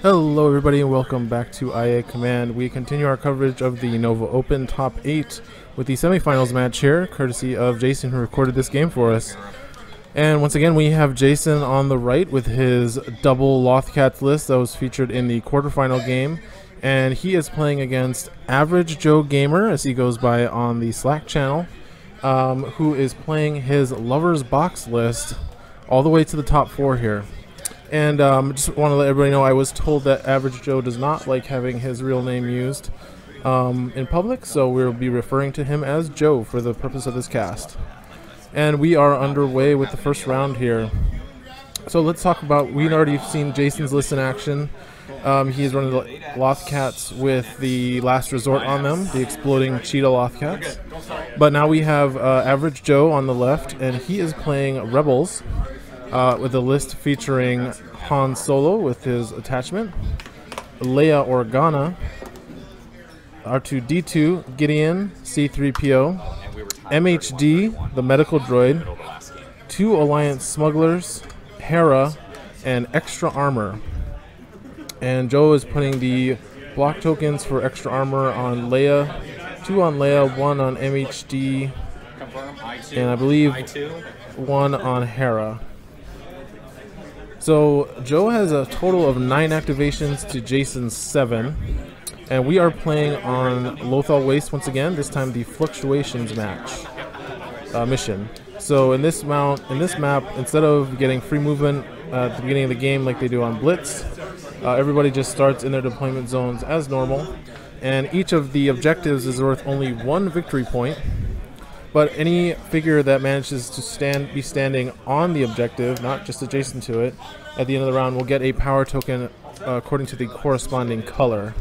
Hello everybody and welcome back to IA Command. We continue our coverage of the Nova Open Top 8 with the semifinals match here, courtesy of Jason who recorded this game for us. And once again we have Jason on the right with his double Lothcats list that was featured in the quarterfinal game. And he is playing against AverageJoe Gamer, as he goes by on the Slack channel, who is playing his Lover's Box list all the way to the top 4 here. And just want to let everybody know I was told that AverageJoe does not like having his real name used in public, so we'll be referring to him as Joe for the purpose of this cast. And we are underway with the first round here. So let's talk about, we'd already seen Jason's list in action. He's running the Lothcats with the Last Resort on them, the exploding cheetah Lothcats. But now we have AverageJoe on the left, and he is playing Rebels. With a list featuring Han Solo with his attachment, Leia Organa, R2-D2, Gideon, C-3PO, MHD, the medical droid, 2 Alliance smugglers, Hera, and extra armor. And Joe is putting the block tokens for extra armor on Leia, 2 on Leia, 1 on MHD, and I believe 1 on Hera. So Joe has a total of 9 activations to Jason's 7, and we are playing on Lothal Waste once again. This time the Fluctuations match mission. So in this map, instead of getting free movement at the beginning of the game like they do on Blitz, everybody just starts in their deployment zones as normal, and each of the objectives is worth only 1 victory point. But any figure that manages to be standing on the objective, not just adjacent to it, at the end of the round will get a power token according to the corresponding color.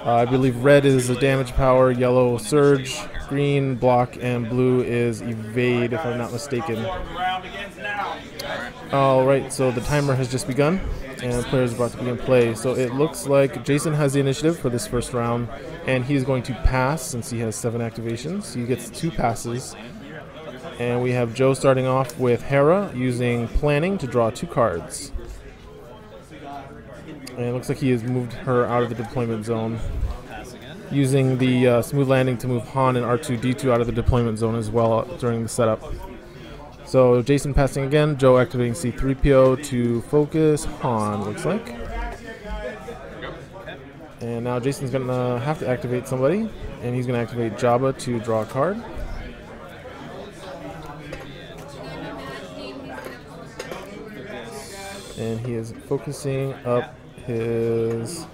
I believe red is a damage power, yellow surge, green block, and blue is evade, if I'm not mistaken. Alright, so the timer has just begun, and players are about to begin play. So it looks like Jason has the initiative for this first round, and he's going to pass since he has 7 activations. He gets 2 passes. And we have Joe starting off with Hera using planning to draw 2 cards. And it looks like he has moved her out of the deployment zone, using the smooth landing to move Han and R2-D2 out of the deployment zone as well during the setup. So Jason passing again, Joe activating C-3PO to focus Han, looks like. And now Jason's going to have to activate somebody, and he's going to activate Jabba to draw a card. And he is focusing up his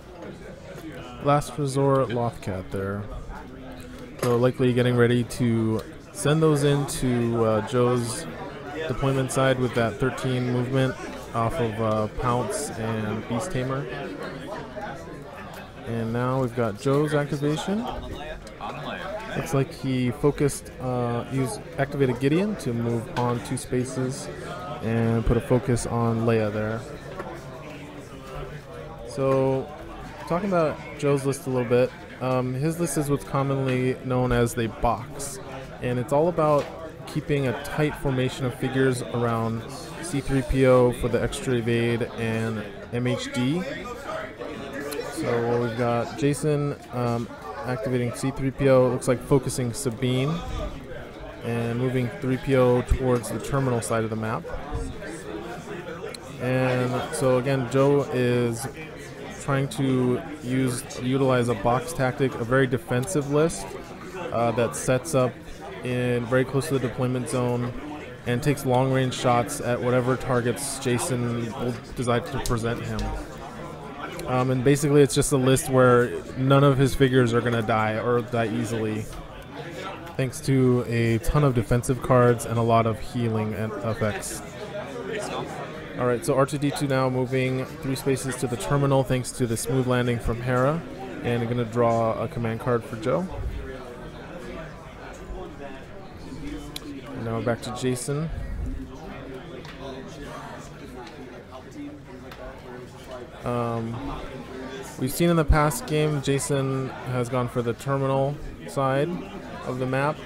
Last Resort Lothcat there. So likely getting ready to send those into Joe's deployment side with that 13 movement off of Pounce and Beast Tamer. And now we've got Joe's activation. Looks like he focused, activated Gideon to move on 2 spaces and put a focus on Leia there. So, talking about Joe's list a little bit, his list is what's commonly known as the box, and it's all about keeping a tight formation of figures around C-3PO for the extra evade and MHD. So we've got Jason activating C-3PO, looks like focusing Sabine, and moving 3PO towards the terminal side of the map. And so again, Joe is trying to utilize a box tactic, a very defensive list that sets up in very close to the deployment zone and takes long-range shots at whatever targets Jason will decide to present him. And basically it's just a list where none of his figures are going to die or die easily, thanks to a ton of defensive cards and a lot of healing effects. Alright, so R2-D2 now moving 3 spaces to the terminal thanks to the smooth landing from Hera, and I'm going to draw a command card for Joe. And now back to Jason. We've seen in the past game, Jason has gone for the terminal side of the map.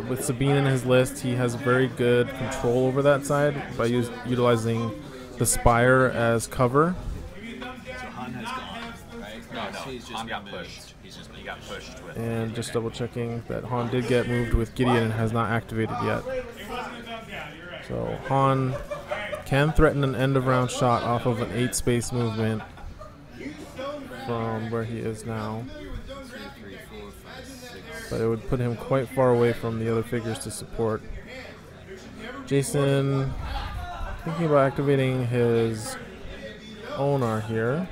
With Sabine in his list, he has very good control over that side by utilizing the Spire as cover. Han got pushed. He got pushed with. And just double checking that Han did get moved with Gideon and has not activated yet. So Han can threaten an end of round shot off of an 8 space movement from where he is now. But it would put him quite far away from the other figures to support. Jason thinking about activating his Onar here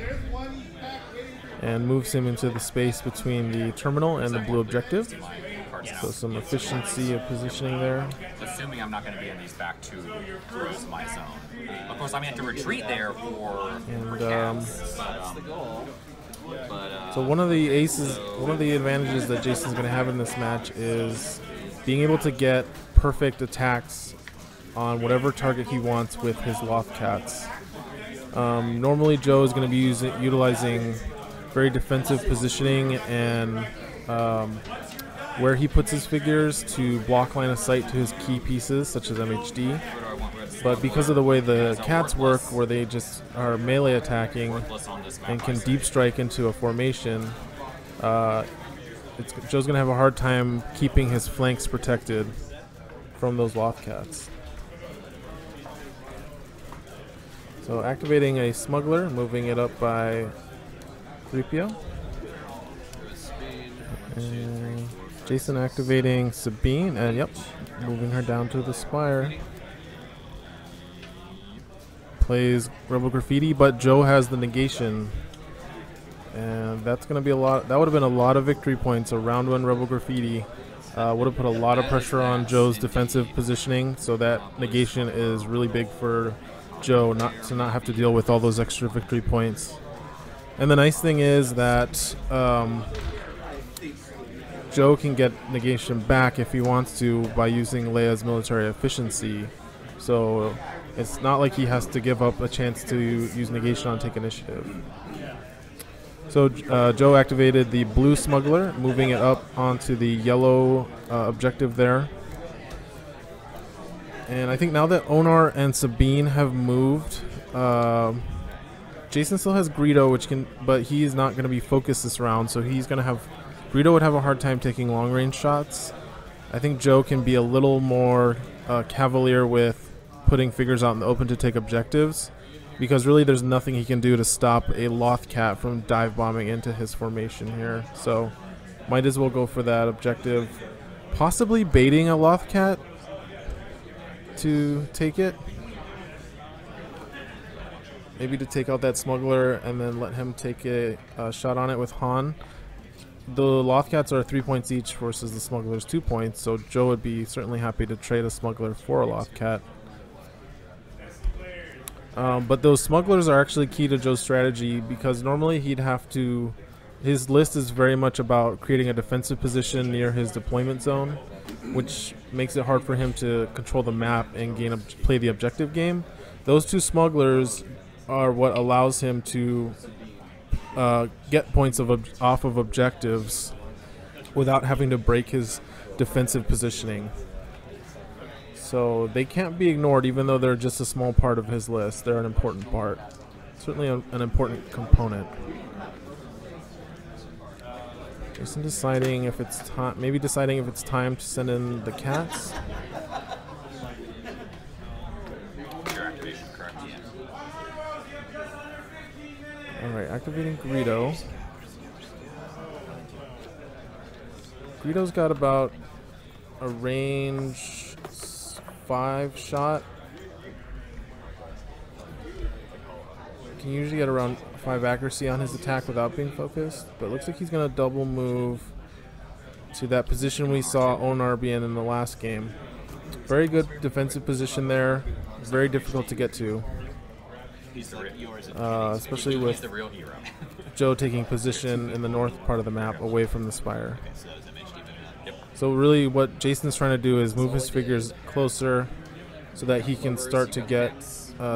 and moves him into the space between the terminal and the blue objective. So some efficiency of positioning there. Assuming I'm not going to be in these back 2 rows of my zone. Of course, I'm going to have to retreat there for cats, so one of the advantages that Jason's going to have in this match is being able to get perfect attacks on whatever target he wants with his Lothcats. Normally Joe is going to be utilizing very defensive positioning and where he puts his figures to block line of sight to his key pieces, such as MHD. But because of the way the cats work, where they just are melee attacking and can deep strike into a formation, Joe's going to have a hard time keeping his flanks protected from those Lothcats. So activating a smuggler, moving it up by 3PO. And Jason activating Sabine, and yep, moving her down to the spire. Plays Rebel Graffiti, but Joe has the negation. And that's going to be a lot. That would have been a lot of victory points. A round 1 Rebel Graffiti would have put a lot of pressure on Joe's defensive positioning. So that negation is really big for Joe not have to deal with all those extra victory points. And the nice thing is that Joe can get negation back if he wants to by using Leia's military efficiency. So it's not like he has to give up a chance to use negation on take initiative. So Joe activated the blue smuggler, moving it up onto the yellow objective there. And I think now that Onar and Sabine have moved, Jason still has Greedo, but he is not going to be focused this round, so he's going to have Greedo would have a hard time taking long range shots. I think Joe can be a little more cavalier with putting figures out in the open to take objectives, because really there's nothing he can do to stop a Lothcat from dive bombing into his formation here. So might as well go for that objective, possibly baiting a Lothcat to take it. Maybe to take out that smuggler and then let him take a shot on it with Han. The Lothcats are 3 points each versus the smugglers 2 points, so Joe would be certainly happy to trade a smuggler for a Lothcat. But those smugglers are actually key to Joe's strategy, because normally he'd have to... His list is very much about creating a defensive position near his deployment zone, which makes it hard for him to control the map and play the objective game. Those 2 smugglers are what allows him to get points off of objectives without having to break his defensive positioning. So they can't be ignored, even though they're just a small part of his list. They're an important part. Certainly an important component. Jason deciding if it's time, maybe deciding if it's time to send in the cats. Your activation, correct? Alright, activating Greedo. Greedo's got about a range 5 shot. Can usually get around 5 accuracy on his attack without being focused, but it looks like he's going to double move to that position we saw Onar be in the last game. Very good defensive position there, very difficult to get to. Especially with Joe taking position in the north part of the map away from the spire. So really what Jason's trying to do is move his figures closer so that he can start to get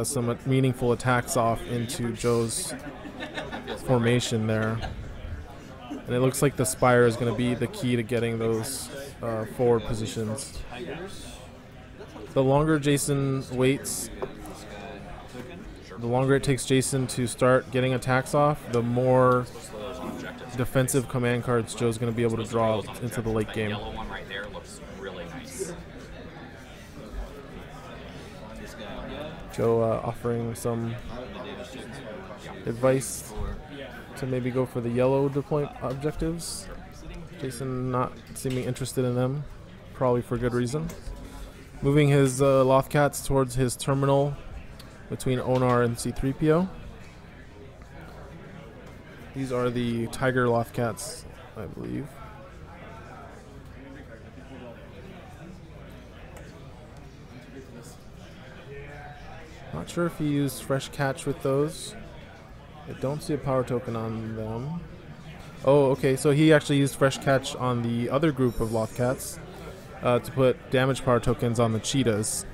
some meaningful attacks off into Joe's formation there. And it looks like the spire is going to be the key to getting those forward positions. The longer Jason waits, the longer it takes Jason to start getting attacks off, the more defensive command cards Joe's going to be able to draw into the late game. The yellow one right there looks really nice. Joe offering some advice to maybe go for the yellow deployment objectives. Jason not seeming interested in them, probably for good reason. Moving his Lothcats towards his terminal between Onar and C-3PO. These are the Tiger Lothcats, I believe. Not sure if he used Fresh Catch with those. I don't see a power token on them. Oh, okay, so he actually used Fresh Catch on the other group of Lothcats to put damage power tokens on the cheetahs.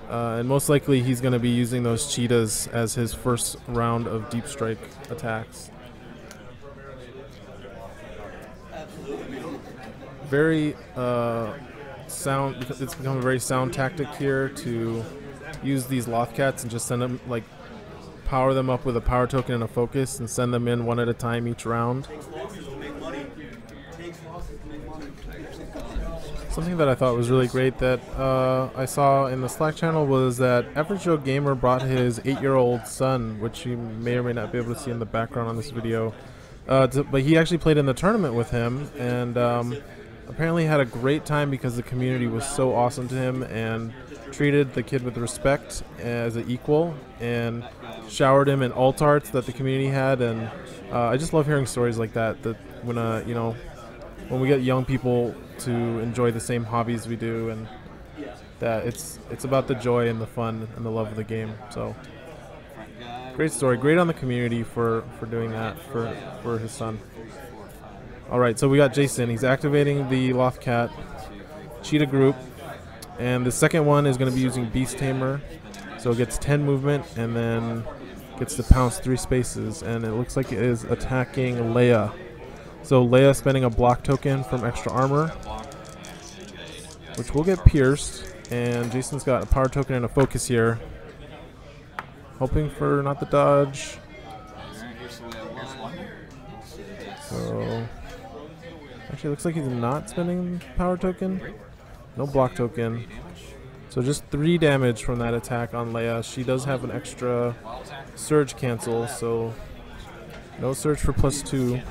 And most likely he's going to be using those cheetahs as his first round of deep strike attacks. Very sound, because it's become a very sound tactic here to use these Lothcats and just send them, like, power them up with a power token and a focus and send them in one at a time each round. Something that I thought was really great that I saw in the Slack channel was that AverageJoe Gamer brought his 8-year-old son, which you may or may not be able to see in the background on this video, but he actually played in the tournament with him, and apparently had a great time because the community was so awesome to him and treated the kid with respect as an equal and showered him in alt arts that the community had. And I just love hearing stories like that, that when you know, when we get young people to enjoy the same hobbies we do, and that it's about the joy and the fun and the love of the game. So great story, great on the community for doing that for his son. All right, so we got Jason. He's activating the Lothcat cheetah group, and the second one is going to be using Beast Tamer, so it gets 10 movement and then gets to pounce 3 spaces, and it looks like it is attacking Leia. So Leia spending a block token from extra armor, which will get pierced, and Jason's got a power token and a focus here, hoping for not the dodge. So actually, looks like he's not spending power token. No block token. So just 3 damage from that attack on Leia. She does have an extra surge cancel, so no surge for +2.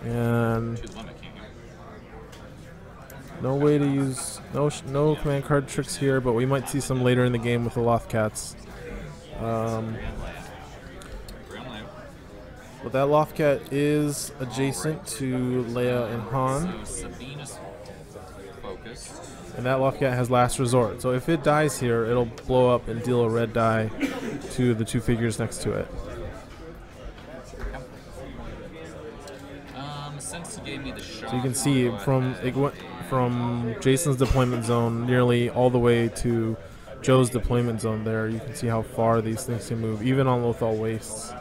And no way to use no command card tricks here, but we might see some later in the game with the Lothcats. But that Lothcat is adjacent to Leia and Han. And that Lothcat has last resort. So if it dies here, it'll blow up and deal a red die to the 2 figures next to it. So you can see from Jason's deployment zone nearly all the way to Joe's deployment zone there. You can see how far these things can move, even on Lothal wastes.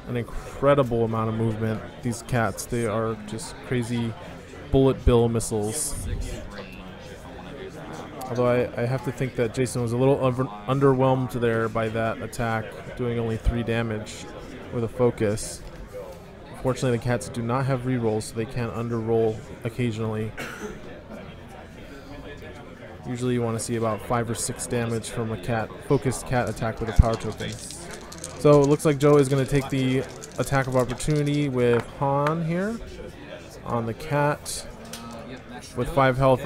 An incredible amount of movement. These cats, they are just crazy bullet bill missiles. Although I have to think that Jason was a little underwhelmed there by that attack, doing only 3 damage with a focus. Fortunately, the cats do not have rerolls, so they can underroll occasionally. Usually you want to see about 5 or 6 damage from a focused cat attack with a power token. So it looks like Joe is going to take the attack of opportunity with Han here on the cat. With 5 health,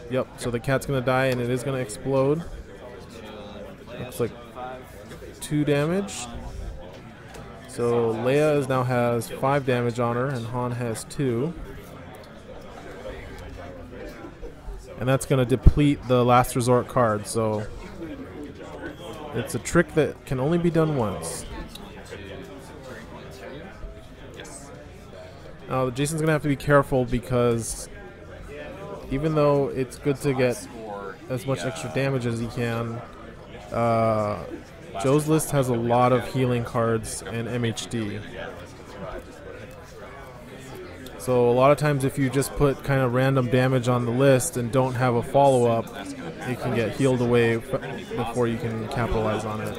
yep, so the cat's going to die and it is going to explode. Looks like 2 damage. So Leia now has 5 damage on her and Han has 2. And that's going to deplete the last resort card, so it's a trick that can only be done once. Now Jason's going to have to be careful because even though it's good to get as much extra damage as he can, Joe's list has a lot of healing cards and MHD. So a lot of times if you just put kind of random damage on the list and don't have a follow-up, it can get healed away before you can capitalize on it.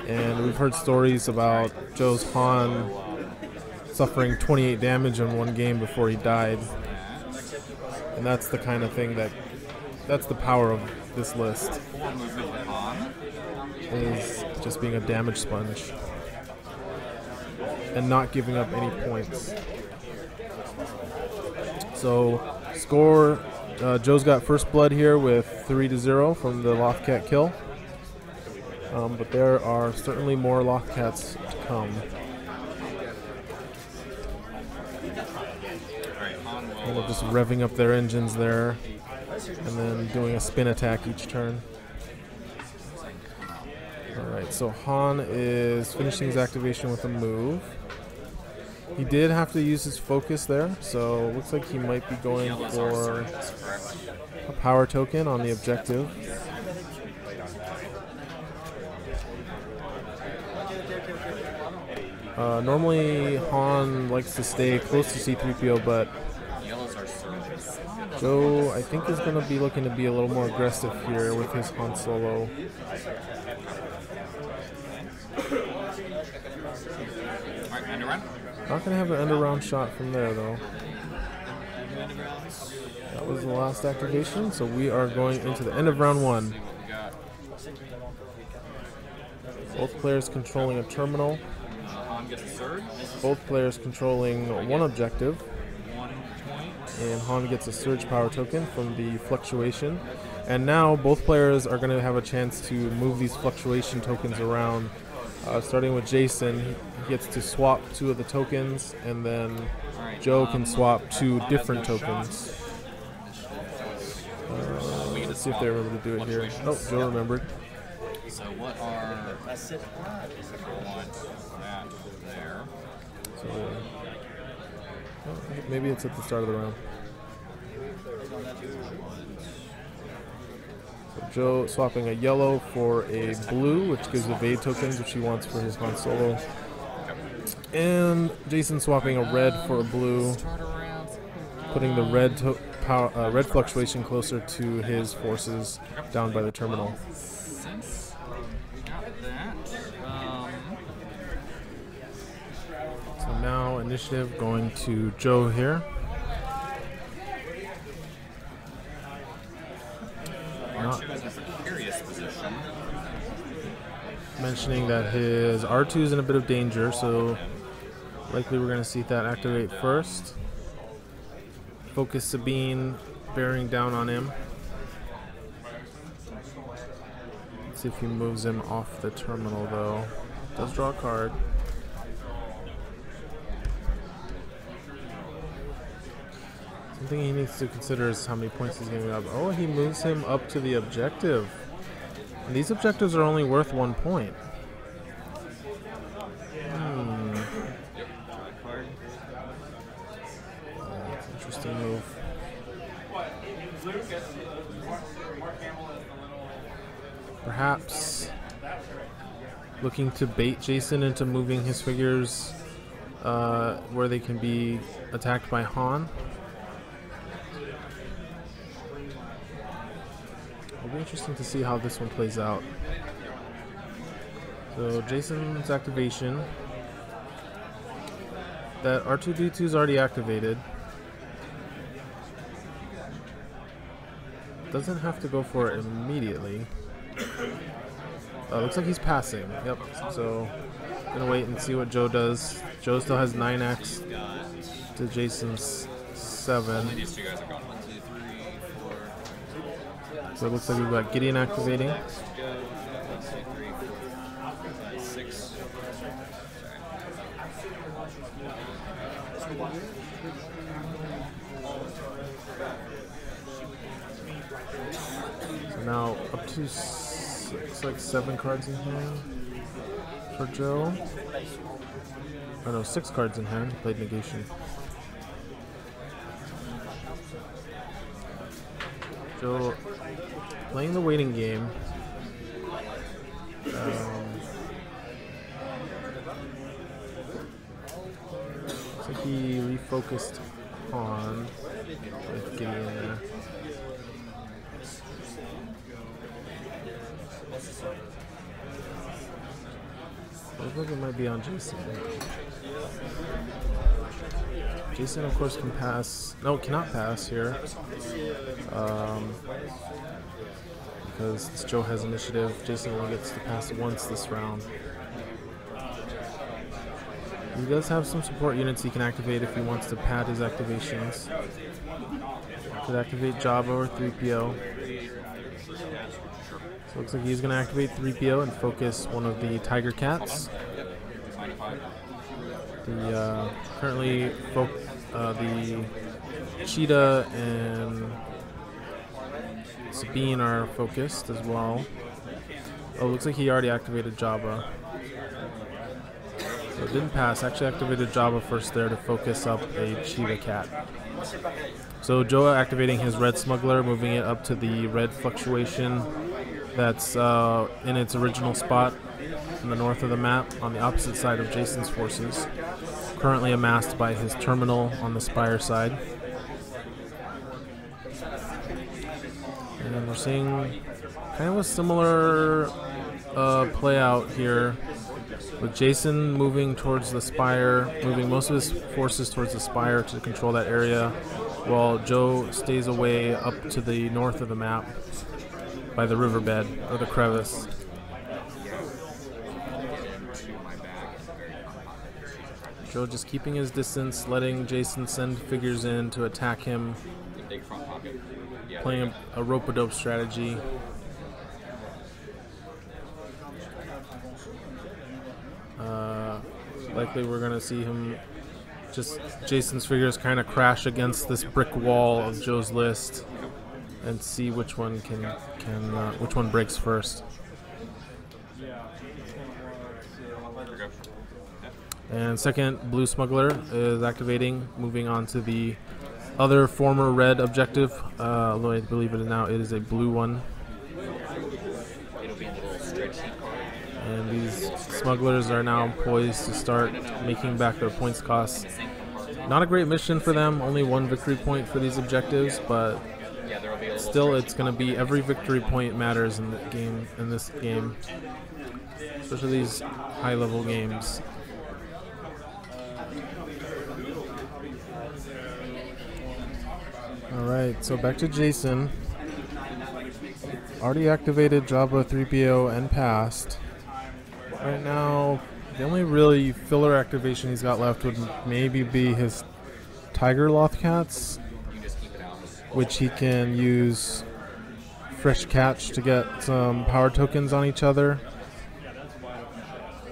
And we've heard stories about Joe's Han suffering 28 damage in one game before he died. And that's the kind of thing that's the power of this list, is just being a damage sponge and not giving up any points. So score, Joe's got first blood here with 3-0 from the Lothcat kill. But there are certainly more Lothcats to come. And they're just revving up their engines there and then doing a spin attack each turn. Alright, so Han is finishing his activation with a move. He did have to use his focus there, so it looks like he might be going for a power token on the objective. Normally Han likes to stay close to C-3PO, but Joe, I think, is going to be looking to be a little more aggressive here with his Han Solo. Not going to have an end around shot from there, though. That was the last activation, so we are going into the end of round one. Both players controlling a terminal. Both players controlling one objective. And Han gets a surge power token from the fluctuation. And now both players are going to have a chance to move these fluctuation tokens around. Starting with Jason, he gets to swap 2 of the tokens, and then Joe can swap 2 different tokens. Let's see if they remember to do it here. Oh, Joe remembered. So what are there? So maybe it's at the start of the round. So Joe swapping a yellow for a blue, which gives evade tokens, which he wants for his Han Solo. And Jason swapping a red for a blue, putting the red red fluctuation closer to his forces down by the terminal. So now initiative going to Joe here. Not mentioning that his R2 is in a bit of danger, so likely we're going to see that activate first. Focus Sabine bearing down on him. Let's see if he moves him off the terminal, though. Does draw a card. Something he needs to consider is how many points he's giving up. Oh, he moves him up to the objective. And these objectives are only worth 1 point. That's an interesting move. Perhaps looking to bait Jason into moving his figures where they can be attacked by Han. It'll be interesting to see how this one plays out. So Jason's activation. That R2-D2 is already activated. Doesn't have to go for it immediately. Looks like he's passing. Yep. So gonna wait and see what Joe does. Joe still has 9x to Jason's 7. So it looks like we've got Gideon activating. So now up to looks like 7 cards in hand for Joe. Oh no, 6 cards in hand. He played negation. Joe playing the waiting game. Looks like he refocused Han with Gideon there. Looks like it might be on Jason. Jason, of course, can pass. No, cannot pass here. Because Joe has initiative. Jason only gets to pass once this round. He does have some support units he can activate if he wants to pad his activations. Could activate Jabba or 3PO. So looks like he's going to activate 3PO and focus one of the Tiger Cats. The currently the Cheetah and Sabine are focused as well. Oh, looks like he already activated Jabba. So it didn't pass. Actually activated Jabba first there to focus up a Cheetah Cat. So Joe activating his Red Smuggler, moving it up to the red fluctuation that's in its original spot in the north of the map on the opposite side of Jason's forces. Currently amassed by his terminal on the Spire side. And we're seeing kind of a similar play out here with Jason moving towards the Spire, moving most of his forces towards the Spire to control that area, while Joe stays away up to the north of the map by the riverbed or the crevice. Joe just keeping his distance, letting Jason send figures in to attack him, playing a rope-a-dope strategy. Likely we're going to see him, just Jason's figures kind of crash against this brick wall of Joe's list and see which one which one breaks first. And second Blue Smuggler is activating, moving on to the other former red objective. Although I believe it now it is a blue one. And these smugglers are now poised to start making back their points costs. Not a great mission for them, only one victory point for these objectives, but still it's going to be every victory point matters in the game, in this game, especially these high level games. Alright, so back to Jason. Already activated Jabba 3PO and passed. Right now, the only really filler activation he's got left would maybe be his Tiger Lothcats, which he can use Fresh Catch to get some power tokens on each other.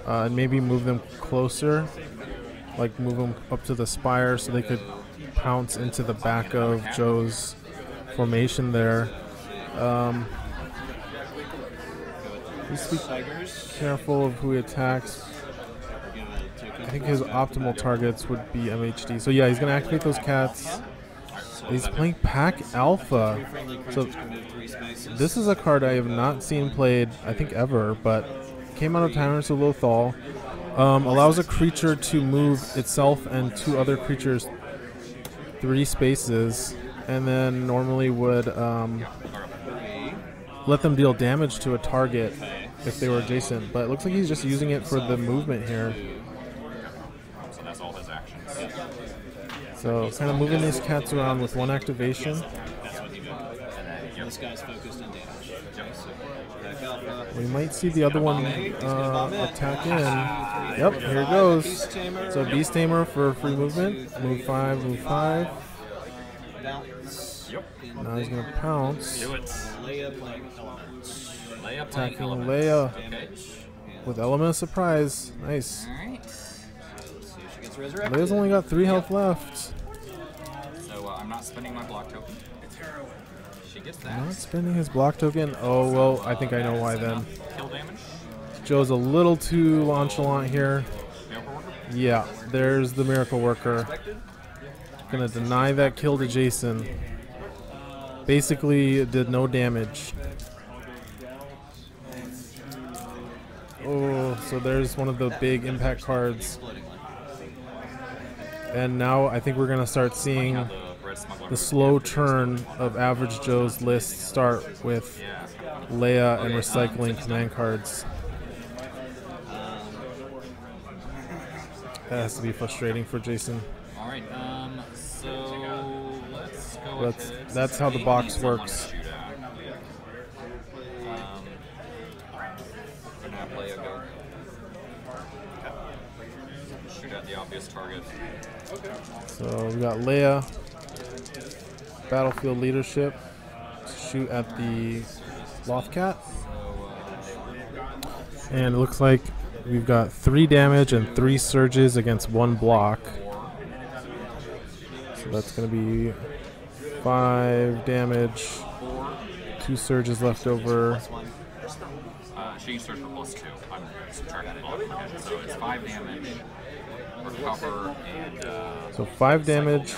And maybe move them closer, like move them up to the Spire so they could pounce into the back of Joe's formation there. Needs to be careful of who he attacks. I think his optimal targets would be MHD. So yeah, he's going to activate those cats. He's playing Pack Alpha. So this is a card I have not seen played, I think, ever, but came out of Tyrants of Lothal. Allows a creature to move itself and two other creatures 3 spaces, and then normally would let them deal damage to a target if they were adjacent, but it looks like he's just using it for the movement here. So that's all his actions. So kind of moving these cats around with one activation. This guy's focused on damage. We might see the other one attack in. Yep, here it goes. So Beast Tamer for free movement. Move 5, move 5. Now he's going to pounce. Do it. Leia playing elements. Attacking Leia with Element of Surprise. Nice. Leia's only got 3 health left. So I'm not spending my block token. She gets that. Not spending his block token. Oh, well, I think I know why then. Kill damage. Joe's a little too nonchalant here. Yeah, there's the Miracle Worker. Gonna deny that kill to Jason. Basically, it did no damage. Oh, so there's one of the big impact cards. And now I think we're gonna start seeing the slow turn of Average Joe's list start with Leia and recycling command cards. That has to be frustrating for Jason. All right, so let's go. That's how the box works. Gonna have Leia go. Shoot at the obvious target. So we got Leia, battlefield leadership, shoot at the Lothcat. And it looks like we've got 3 damage and 3 surges against 1 block. So that's going to be 5 damage, 2 surges left over. She surge for +2. I'm subtracting the block. So it's 5 damage, recover, and so 5 damage,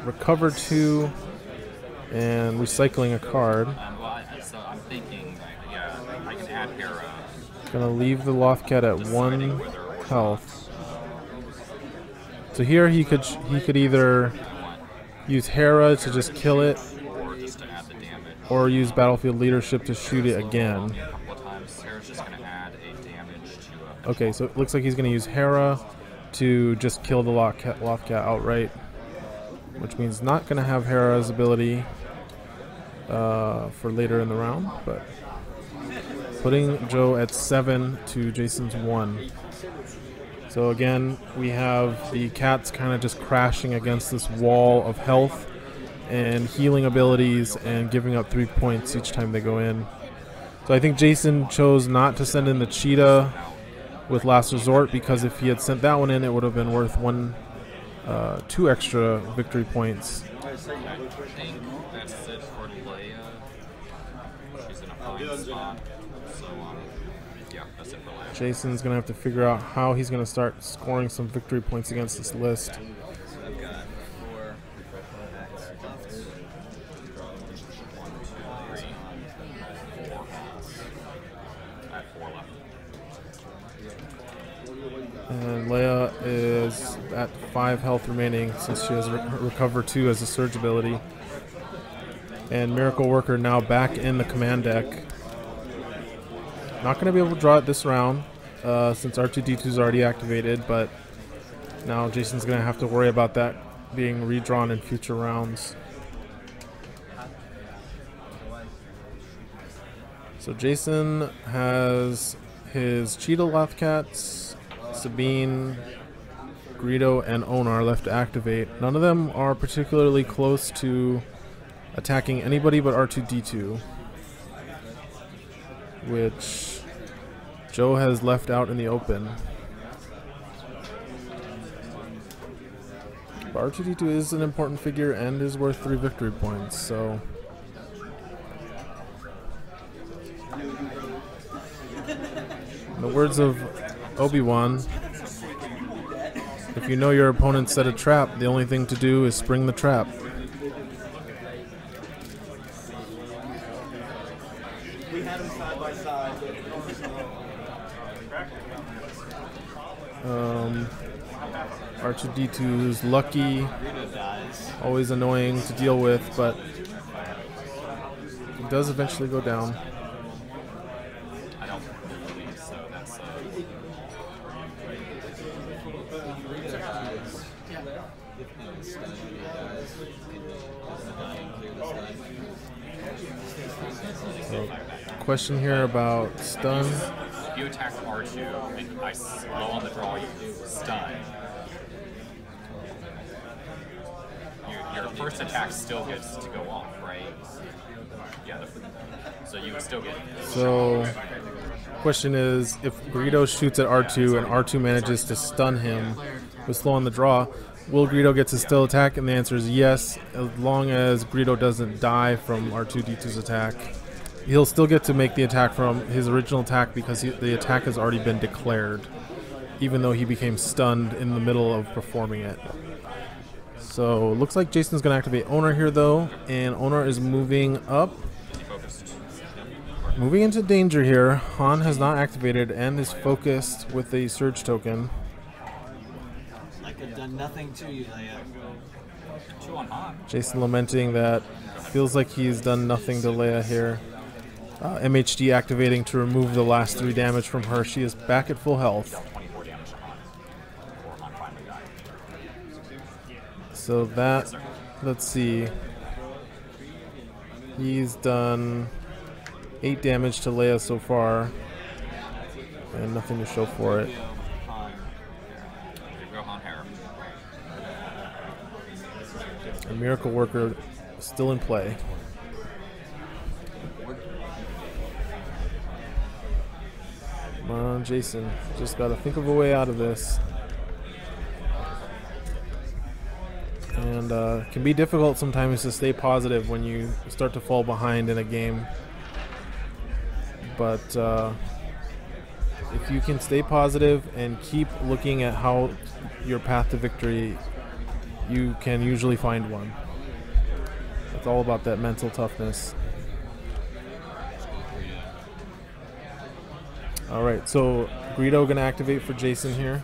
recover 2, and recycling a card. So I'm thinking, yeah, I can add Hera. Gonna leave the Lothcat at 1 health. So here he could either use Hera to just kill it, Or just to add the damage. or use battlefield leadership to shoot it again. A couple of times. Hera's just going to add a damage to Okay, so it looks like he's gonna use Hera to just kill the Lothcat outright, which means not gonna have Hera's ability for later in the round, but putting Joe at 7 to Jason's 1. So again, we have the cats kind of just crashing against this wall of health and healing abilities and giving up 3 points each time they go in. So I think Jason chose not to send in the cheetah with Last Resort, because if he had sent that one in, it would have been worth 2 extra victory points. I think that's it for Leia. She's in a fine spot. So, yeah, that's it for Leia. Jason's going to have to figure out how he's going to start scoring some victory points against this list. I've got 4 attacks left. 1, 2, 3, 4. I have 4 left. And Leia is at 5 health remaining since she has Recover 2 as a surge ability. And Miracle Worker now back in the command deck. Not going to be able to draw it this round since R2-D2 is already activated, but now Jason's going to have to worry about that being redrawn in future rounds. So Jason has his Cheetah Lothcats, Sabine, Greedo, and Onar left to activate. None of them are particularly close to attacking anybody but R2-D2, which Joe has left out in the open. But R2-D2 is an important figure and is worth 3 victory points, so in the words of Obi-Wan, if you know your opponent set a trap, the only thing to do is spring the trap. We had them side by side. R2-D2 is lucky, always annoying to deal with, but he does eventually go down. I don't believe so. That's Question here about stun. if you attack R2 and I low on the draw, you stun. Your first attack still gets to go off, right? Yeah. So you would still get. So, question is, if Greedo shoots at R2 and R2 manages to stun him with slow on the draw, will Greedo get to still attack? And the answer is yes, as long as Greedo doesn't die from R2-D2's attack. He'll still get to make the attack from his original attack because the attack has already been declared, even though he became stunned in the middle of performing it. So, looks like Jason's going to activate Onar here, though, and Onar is moving up. Moving into danger here. Han has not activated and is focused with a surge token. I could have done nothing to you, Leia. 2 on Han. Jason lamenting that feels like he's done nothing to Leia here. MHD activating to remove the last 3 damage from her. She is back at full health. 24 damage to Han. Before Han finally died. So that, let's see. He's done 8 damage to Leia so far. And nothing to show for it. Go Han Hera. A Miracle Worker still in play. Come on, Jason. Just gotta think of a way out of this. And it can be difficult sometimes to stay positive when you start to fall behind in a game. But if you can stay positive and keep looking at how your path to victory, you can usually find one. It's all about that mental toughness. Alright, so Greedo gonna activate for Jason here.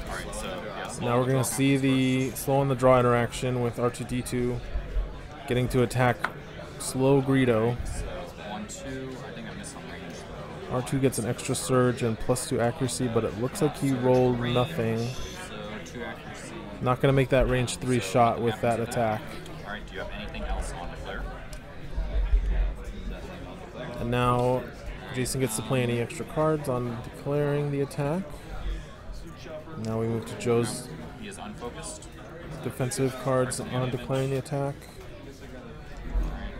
Alright, so yes. Now we're gonna see the slow on the draw interaction with R2-D2 getting to attack slow Greedo. So 1-2. I think I missed some range though. R2 gets an extra surge and +2 accuracy, but it looks like he rolled nothing. So 2 accuracy. Not gonna make that range 3 shot with that attack. Alright, do you have anything else on declare? And now Jason gets to play any extra cards on declaring the attack. Now we move to Joe's He is unfocused. defensive cards on declaring the attack.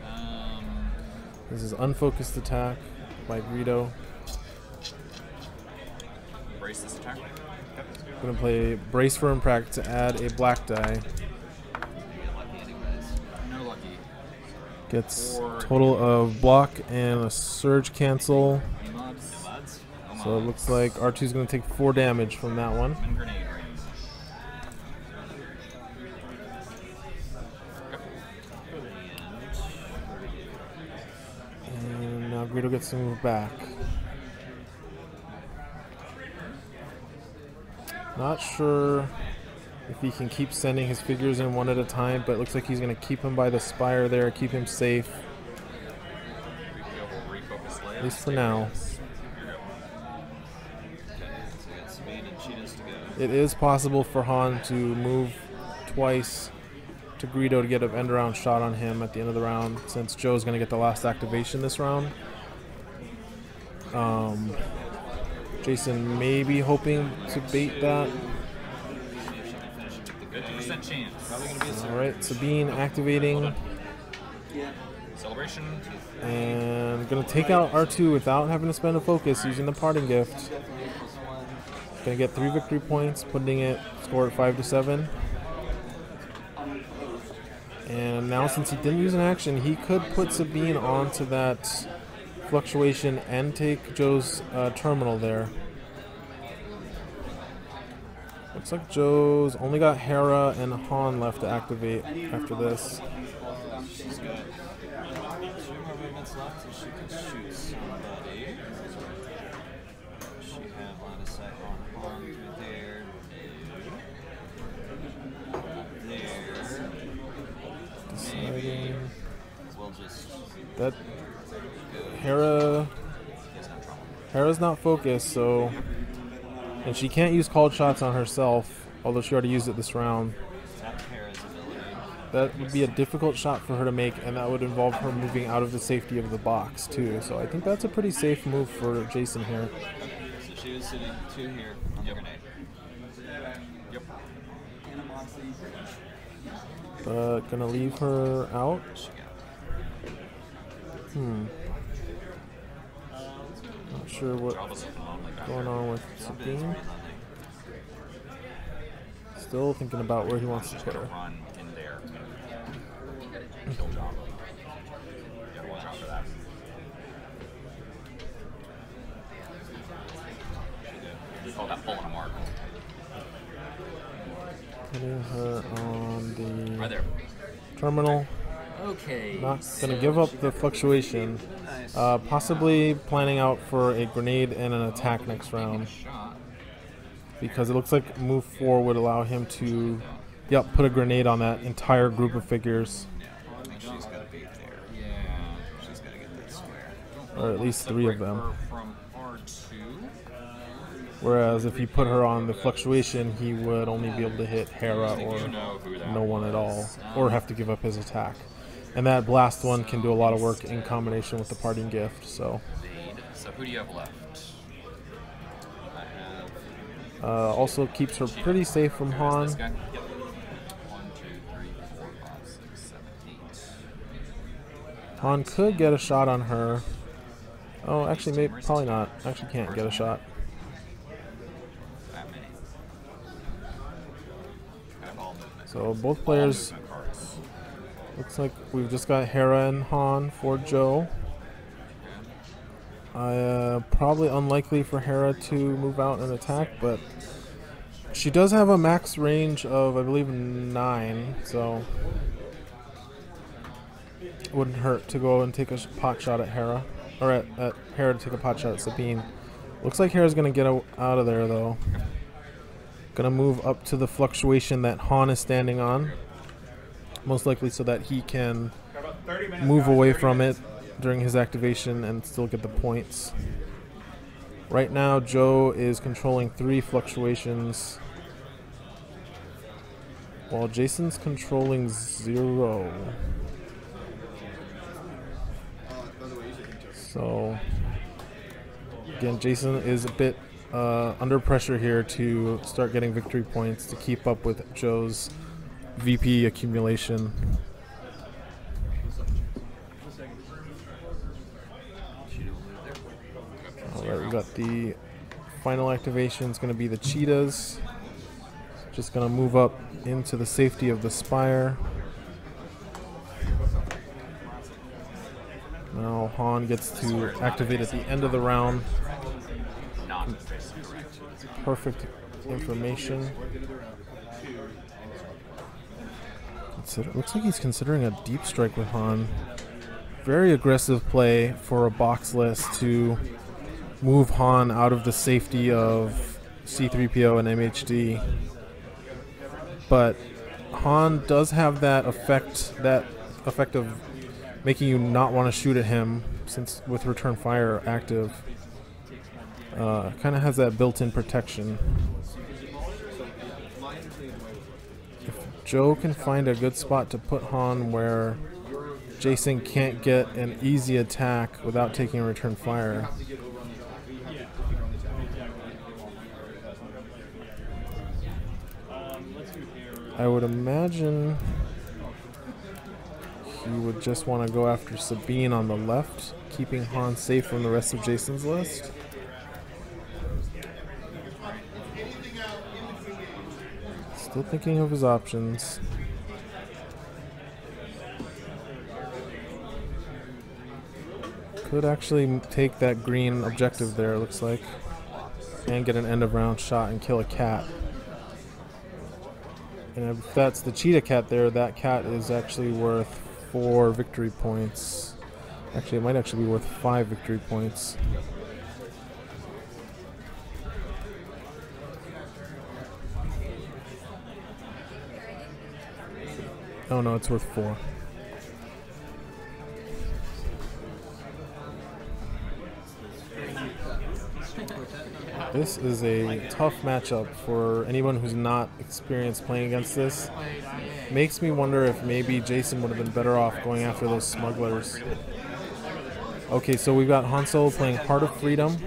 Alright, This is unfocused attack by Greedo. brace this attack. I'm gonna play Brace for Impact to add a black die. No lucky. Gets total of block and a surge cancel. Any mods? No So it looks like R2's gonna take 4 damage from that one. And grenade range. And now Greedo gets to move back. Not sure if he can keep sending his figures in one at a time, but it looks like he's going to keep him by the spire there, keep him safe. At least for now. It is possible for Han to move twice to Greedo to get an end around shot on him at the end of the round, since Joe's going to get the last activation this round. Jason may be hoping to bait that. 50% chance. Alright, Sabine activating. Celebration. And gonna take out R2 without having to spend a focus using the parting gift. Gonna get 3 victory points, putting it score at 5-7. And now since he didn't use an action, he could put Sabine onto that fluctuation and take Joe's terminal there. Looks like Joe's only got Hera and Han left to activate after this. She's got 2 more movements left so she can shoot somebody. She have line of sight on Han through there. There. Deciding We'll just that Hera's not focused, so, and she can't use called shots on herself, although she already used it this round. tap Hera's ability. That would be a difficult shot for her to make, and that would involve her moving out of the safety of the box too. So I think that's a pretty safe move for Jason here. So she was sitting 2 here on the grenade. Yep. But gonna leave her out. She got Not sure what's going on with Sabine. Still thinking about where he wants to put her. Run in there. Kill job. Yeah, watch out for that. We call that pulling a mark. Putting her on the Right there. terminal. okay. Not gonna give up the fluctuation. Possibly planning out for a grenade and an attack next round. Shot. because it looks like move 4 would allow him to, yep, put a grenade on that entire group of figures. Yeah, I think she's got to be there. Yeah. She's got to get that square. Or at least 3 of them. Her from R2. Whereas if you put her on the fluctuation, he would only be able to hit Hera or You know who that no one at all, was. or have to give up his attack. And that blast one can do a lot of work in combination with the parting gift. So So who do you have left? I have also keeps her pretty safe from Han. this guy. 1, 2, 3, 4, 5, 6, 7, 8. Han could get a shot on her. Oh, actually, maybe, probably not. Actually, can't get a shot. That many. I have all movement. So both players. Movement cards. Looks like we've just got Hera and Han for Joe. Probably unlikely for Hera to move out and attack, but she does have a max range of, I believe, 9, so it wouldn't hurt to go and take a pot shot at Hera, or at Hera to take a pot shot at Sabine. Looks like Hera's going to get out of there, though. Going to move up to the fluctuation that Han is standing on, most likely so that he can move away from it during his activation and still get the points. Right now, Joe is controlling 3 fluctuations, while Jason's controlling 0. So, again, Jason is a bit under pressure here to start getting victory points to keep up with Joe's VP accumulation. Alright, we got the final activation. It's going to be the cheetahs. Just going to move up into the safety of the spire. Now Han gets to activate at the end of the round. Perfect information. Looks like he's considering a deep strike with Han. Very aggressive play for a box list to move Han out of the safety of C-3PO and MHD. But Han does have that effect of making you not want to shoot at him, since with return fire active. Kind of has that built-in protection. If Joe can find a good spot to put Han where Jason can't get an easy attack without taking a return fire, I would imagine he would just want to go after Sabine on the left, keeping Han safe from the rest of Jason's list. Still thinking of his options. Could actually take that green objective there, it looks like, and get an end of round shot and kill a cat. And if that's the cheetah cat there, that cat is actually worth 4 victory points. Actually, it might actually be worth 5 victory points. Oh no, it's worth 4. This is a tough matchup for anyone who's not experienced playing against this. Makes me wonder if maybe Jason would have been better off going after those smugglers. Okay, so we've got Han Solo playing Heart of Freedom.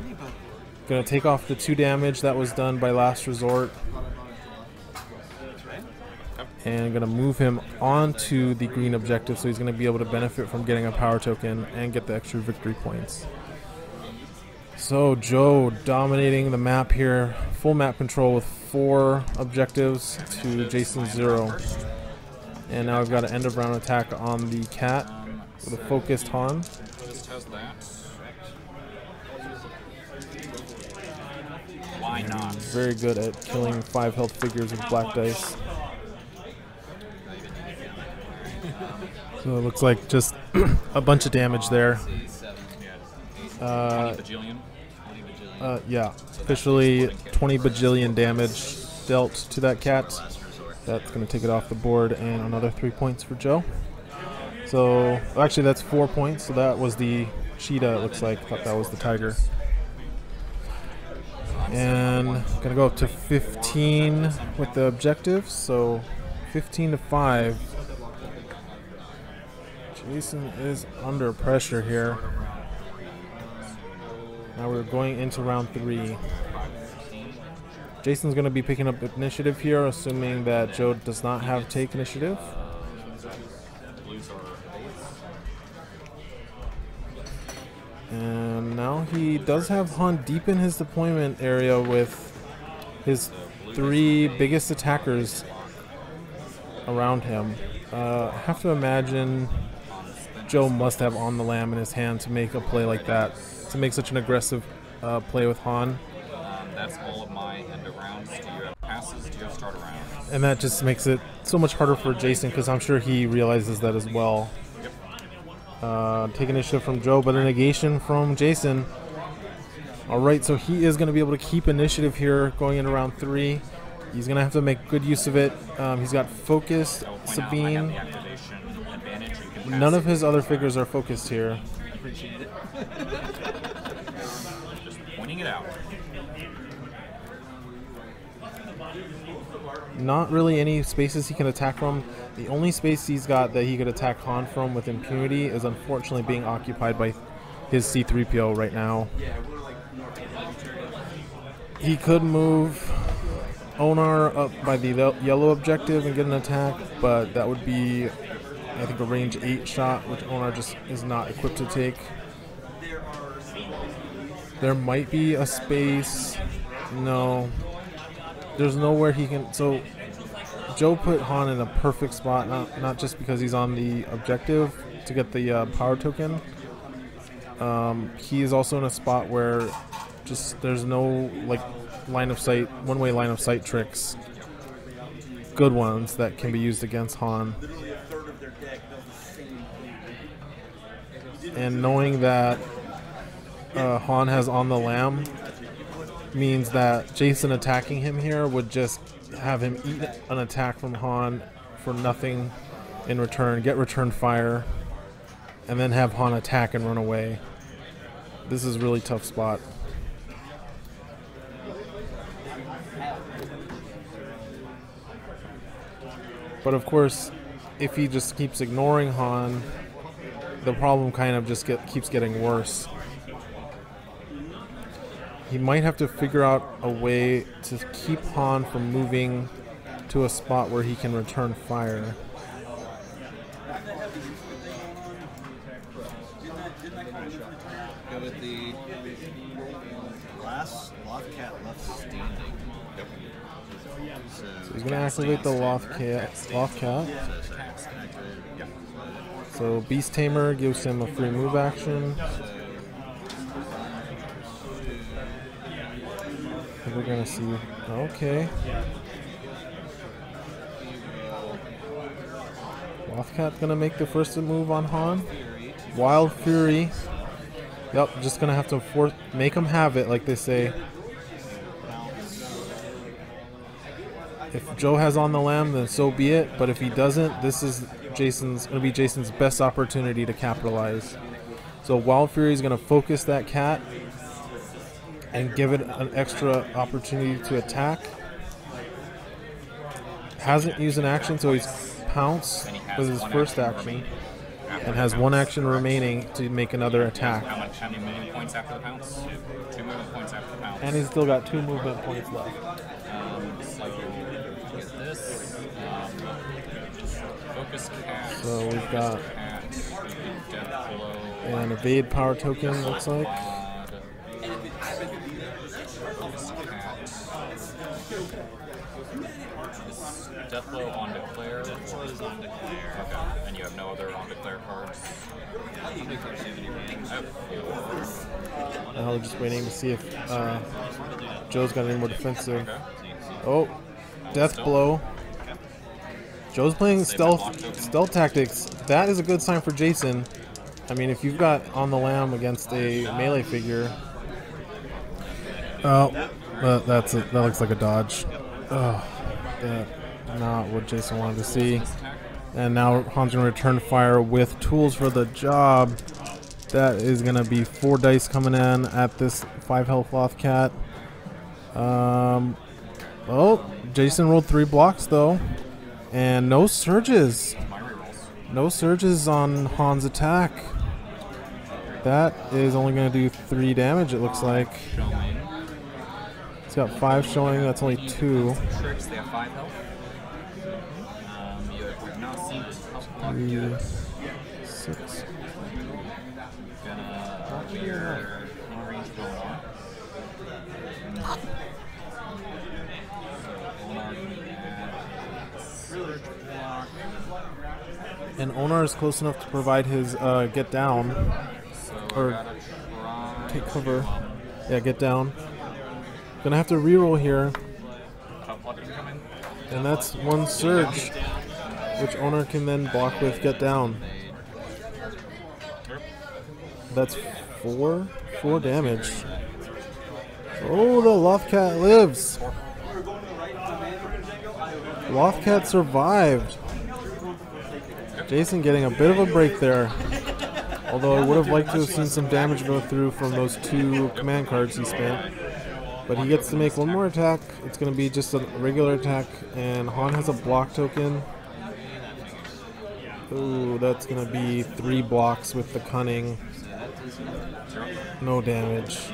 Gonna take off the 2 damage that was done by Last Resort. And gonna move him onto the green objective, so he's gonna be able to benefit from getting a power token and get the extra victory points. So Joe dominating the map here, full map control with 4 objectives to Jason's 0. And now I've got an end of round attack on the cat with a focused Han. Just has that. Why not? Very good at killing 5 health figures with black dice. So it looks like just a bunch of damage there. 20 bajillion. Yeah, officially 20 bajillion damage dealt to that cat. That's going to take it off the board, and another 3 points for Joe. So, actually that's 4 points, so that was the cheetah, it looks like. I thought that was the tiger. And going to go up to 15 with the objective, so 15 to 5. Jason is under pressure here. Now we're going into round 3. Jason's going to be picking up initiative here, assuming that Joe does not have take initiative. And now he does have Han deep in his deployment area with his 3 biggest attackers around him. I have to imagine Joe must have on the lamb in his hand to make a play like that, to make such an aggressive play with Han. That's all of my end of rounds. Do you have passes? Do you have start around? And that just makes it so much harder for Jason, because I'm sure he realizes that as well. Take initiative from Joe, but a negation from Jason. Alright, so he is going to be able to keep initiative here going into round 3. He's going to have to make good use of it. He's got focus, Sabine. None of his other figures are focused here. Appreciate it. Just pointing it out. Not really any spaces he can attack from. The only space he's got that he could attack Han from with impunity is unfortunately being occupied by his C-3PO right now. He could move Onar up by the yellow objective and get an attack, but that would be, I think, a range 8 shot, which Onar just is not equipped to take. There might be a space. No. There's nowhere he can. So Joe put Han in a perfect spot, not just because he's on the objective to get the power token. He is also in a spot where just there's no like line of sight, one-way line of sight tricks, good ones that can be used against Han. And knowing that Han has on the lamb means that Jason attacking him here would just have him eat an attack from Han for nothing in return, get return fire, and then have Han attack and run away. This is a really tough spot. But of course, if he just keeps ignoring Han, the problem kind of just keeps getting worse. He might have to figure out a way to keep Han from moving to a spot where he can return fire. Go with the last Lothcat left standing. So he's going to activate the Lothcat. So Beast Tamer gives him a free move action. We're gonna see. Okay. Lothcat gonna make the first move on Han. Wild Fury. Yep, just gonna have to make him have it, like they say. If Joe has on the lamb, then so be it. But if he doesn't, this is gonna be Jason's best opportunity to capitalize. So Wild Fury is gonna focus that cat and give it an extra opportunity to attack. Hasn't used an action, so he's pounced with his first action and has 1 action remaining to make another attack. How many movement points after the pounce? 2 movement points after the pounce. And he's still got 2 movement points left. So get this. Focus cat. So we've got Death blow. an evade power token, looks like. Death blow on declare, or is on declare? Okay, and you have no other on declare cards. Now we're just waiting to see if Joe's got any more defensive. Oh, death blow. Joe's playing stealth tactics. That is a good sign for Jason. I mean, if you've got on the lamb against a melee figure, Oh, that looks like a dodge. Oh, that's not what Jason wanted to see. And now Han's going to return fire with tools for the job. That is going to be 4 dice coming in at this 5 health Lothcat. Oh, Jason rolled 3 blocks though. And no surges. No surges on Han's attack. That is only going to do 3 damage, it looks like. He's got 5 showing, that's only 2. Tricks, they have 5 health. You have not seen this health block 3, yet. 6. Gonna clear long range going on. And Onar is close enough to provide his get down. Or take cover. Yeah, get down. Gonna have to reroll here. And that's 1 surge, which Onar can then block with get down. That's 4 damage. Oh, the Lothcat lives. Lothcat survived. Jason getting a bit of a break there. Although I would have liked to have seen some damage go through from those 2 command cards he spent. But he gets to make 1 more attack. It's going to be just a regular attack. And Han has a block token. Ooh, that's going to be 3 blocks with the cunning. No damage.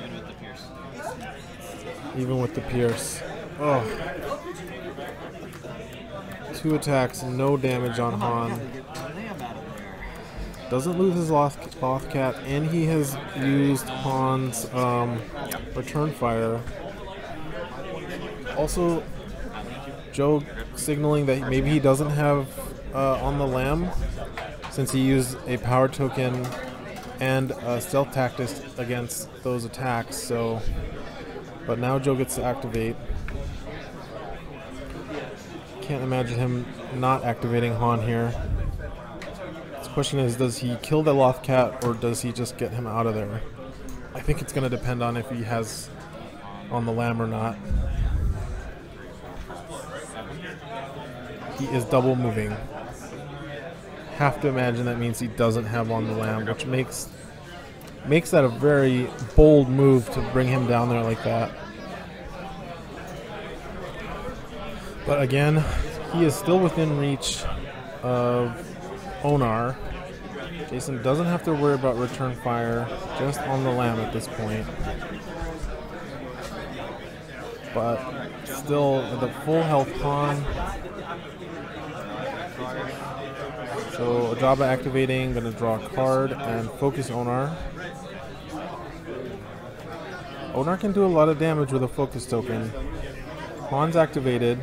Even with the pierce. Oh. 2 attacks, no damage on Han. Doesn't lose his Lothcat, and he has used Han's return fire. Also, Joe signaling that maybe he doesn't have on the Lamb, since he used a power token and a stealth tactic against those attacks. So, but now Joe gets to activate. Can't imagine him not activating Han here. The question is, does he kill the Lothcat or does he just get him out of there? I think it's going to depend on if he has on the Lamb or not. He is double moving. Have to imagine that means he doesn't have on the Lamb, which makes that a very bold move to bring him down there like that. But again, he is still within reach of Onar. Jason doesn't have to worry about return fire, just on the Lamb at this point. But still, the full health Han. So Ajaba activating, gonna draw a card and focus Onar. Onar can do a lot of damage with a focus token. Han's activated.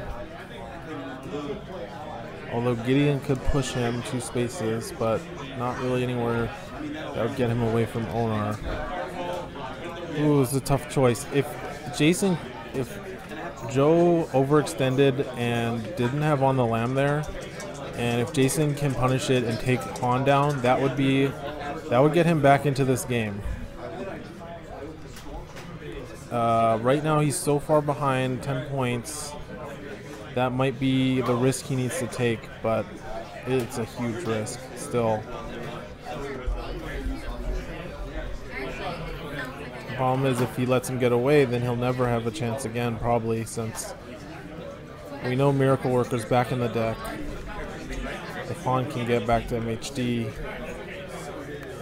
Although Gideon could push him 2 spaces, but not really anywhere that would get him away from Onar. Ooh, it's a tough choice. If Joe overextended and didn't have on the Lamb there, and if Jason can punish it and take Han down, that would get him back into this game. Right now he's so far behind, 10 points. That might be the risk he needs to take, but it's a huge risk still. The problem is if he lets him get away, then he'll never have a chance again, probably, since we know Miracle Worker's back in the deck. If Han can get back to MHD,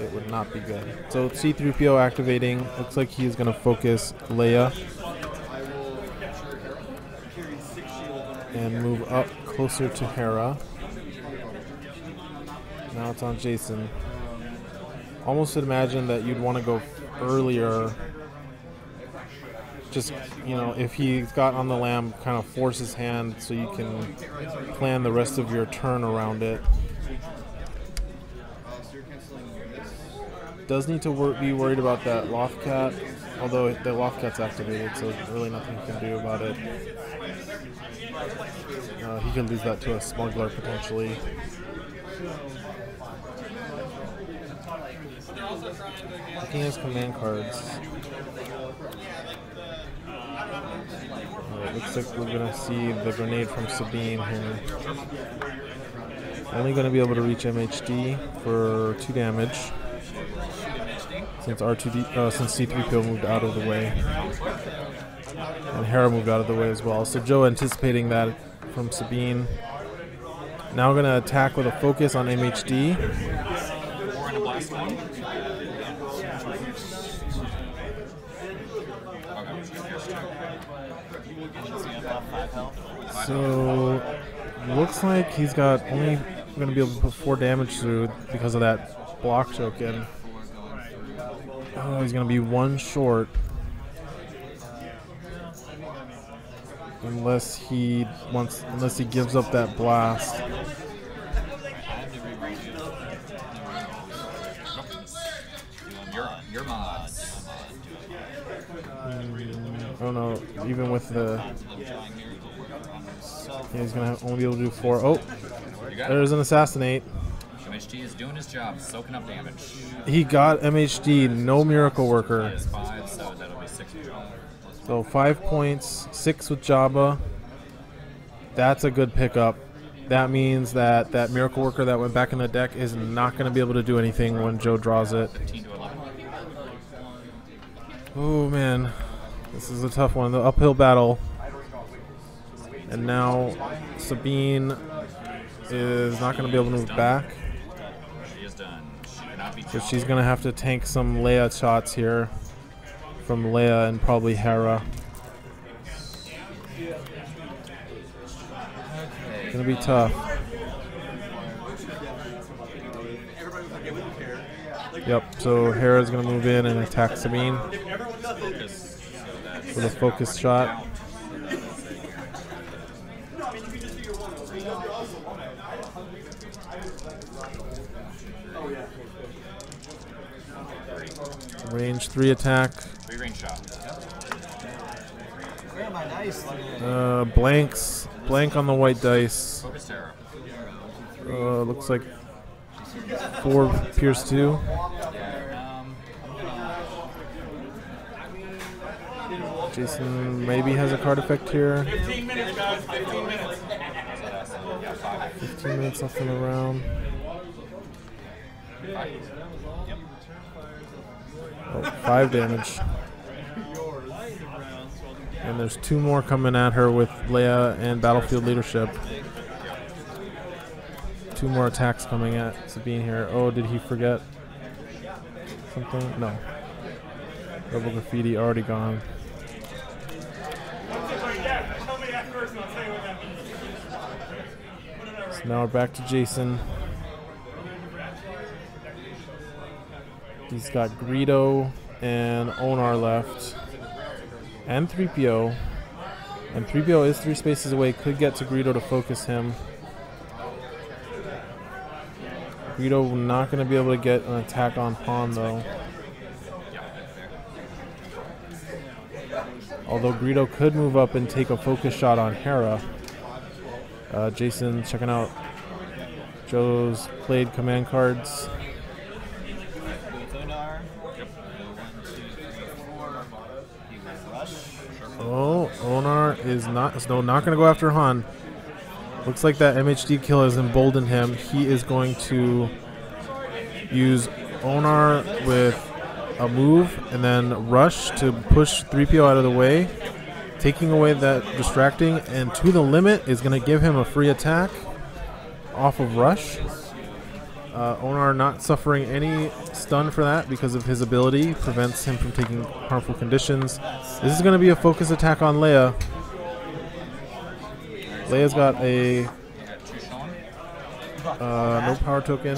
it would not be good. So C-3PO activating. Looks like he's going to focus Leia and move up closer to Hera. Now it's on Jason. Almost imagine that you'd want to go earlier. Just, you know, if he's got on the Lamb, kind of force his hand so you can plan the rest of your turn around it. Does need to be worried about that Lothcat, although the Lothcat's activated, so there's really nothing he can do about it. He could lose that to a smuggler potentially. Looking at his command cards. Alright, looks like we're gonna see the grenade from Sabine here. Only gonna be able to reach MHD for 2 damage. Since since C3PO moved out of the way. And Hera moved out of the way as well. So Joe anticipating that from Sabine. Now we're gonna attack with a focus on MHD. So looks like he's got only going to be able to put 4 damage through because of that block token. Oh, he's going to be 1 short. Unless he gives up that blast. Your mods. Oh no, even with the... Yeah, he's going to only be able to do 4. Oh, there's an assassinate. MHD is doing his job, soaking up damage. He got MHD, no Miracle Worker. He has 5, so that'll be 6 with Jabba. So 5 points, 6 with Jabba. That's a good pickup. That means that that Miracle Worker that went back in the deck is not going to be able to do anything when Joe draws it. 15 to 11. Oh man, this is a tough one. The uphill battle. And now Sabine is not going to be able to move back. She is done. She cannot be So she's going to have to tank some Leia shots here from Leia and probably Hera. It's going to be tough. Yep, so Hera's going to move in and attack Sabine with a focus shot. Range 3 attack. 3 range shot. Where are my dice? Blanks. Blank on the white dice. Focus Hera. Looks like 4 Pierce 2. Jason maybe has a card effect here. 15 minutes, guys. 15 minutes. 15 minutes left in the round. Oh, 5 damage. And there's 2 more coming at her with Leia and Battlefield Leadership. 2 more attacks coming at Sabine here. Oh, did he forget something? No. Rebel Graffiti already gone. So now we're back to Jason. He's got Greedo and Onar left. And 3PO. And 3PO is 3 spaces away. Could get to Greedo to focus him. Greedo not going to be able to get an attack on Han though. Although Greedo could move up and take a focus shot on Hera. Jason checking out Joe's played command cards. Oh, Onar is not going to go after Han. Looks like that MHD kill has emboldened him. He is going to use Onar with a move and then rush to push 3PO out of the way, taking away that distracting, and to the limit is going to give him a free attack off of rush. Onar not suffering any stun for that because of his ability, prevents him from taking harmful conditions. This is going to be a focus attack on Leia. Leia's got a no power token.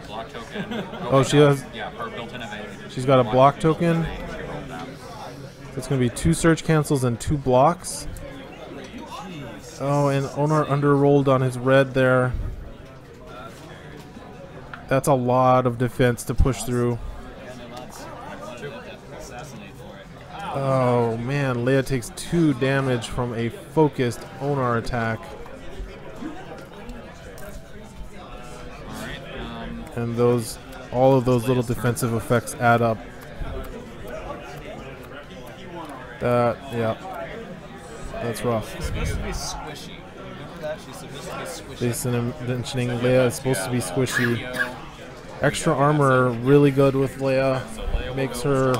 Block token. Oh, she has. Yeah, her built-in evade. She's got a block token. So it's going to be 2 surge cancels and 2 blocks. Oh, and Onar underrolled on his red there. That's a lot of defense to push through. Oh man, Leia takes 2 damage from a focused Onar attack. And all of those little defensive effects add up. Yeah. That's rough. She's supposed to be squishy. Remember that? She's supposed to be squishy. Jason mentioning Leia is supposed to be squishy. Extra armor, really good with Leia. Makes her,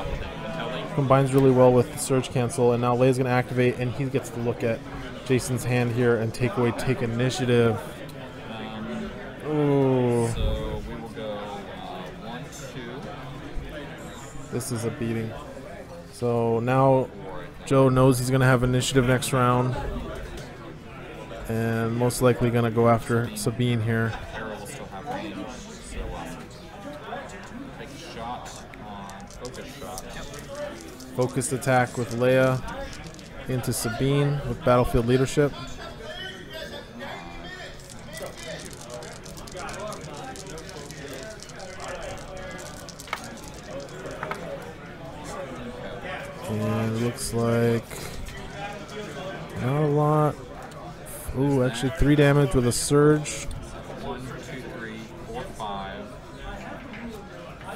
combines really well with the surge cancel. And now Leia's going to activate, and he gets to look at Jason's hand here and take initiative. Ooh. So we will go 1, 2. This is a beating. So now Joe knows he's going to have initiative next round. And most likely going to go after Sabine here. Hera will still have range, so take a shot on focus shot. Focused attack with Leia into Sabine with battlefield leadership. And it looks like not a lot. Ooh, actually 3 damage with a surge. 1, 2, 3, 4, 5.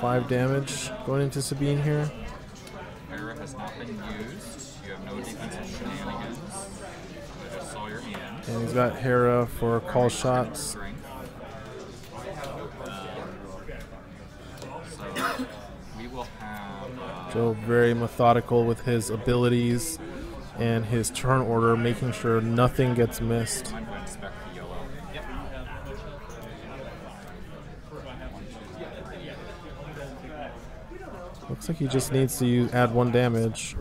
5 damage going into Sabine here. Hera has not been used. You have no defensive shenanigans. I just saw your hand. And he's got Hera for call shots. Strength. So we will have Joe very methodical with his abilities and his turn order, making sure nothing gets missed. I'm going to inspect the yellow. Looks like he just needs to add 1 damage.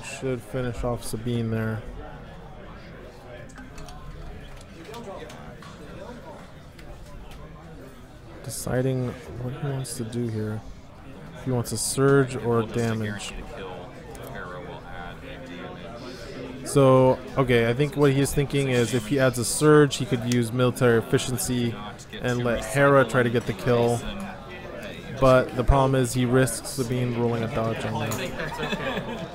Should finish off Sabine there. Deciding what he wants to do here. If he wants a surge or damage. So, okay, I think what he's thinking is if he adds a surge, he could use military efficiency and let Hera try to get the kill. But the problem is he risks Sabine rolling a dodge on that.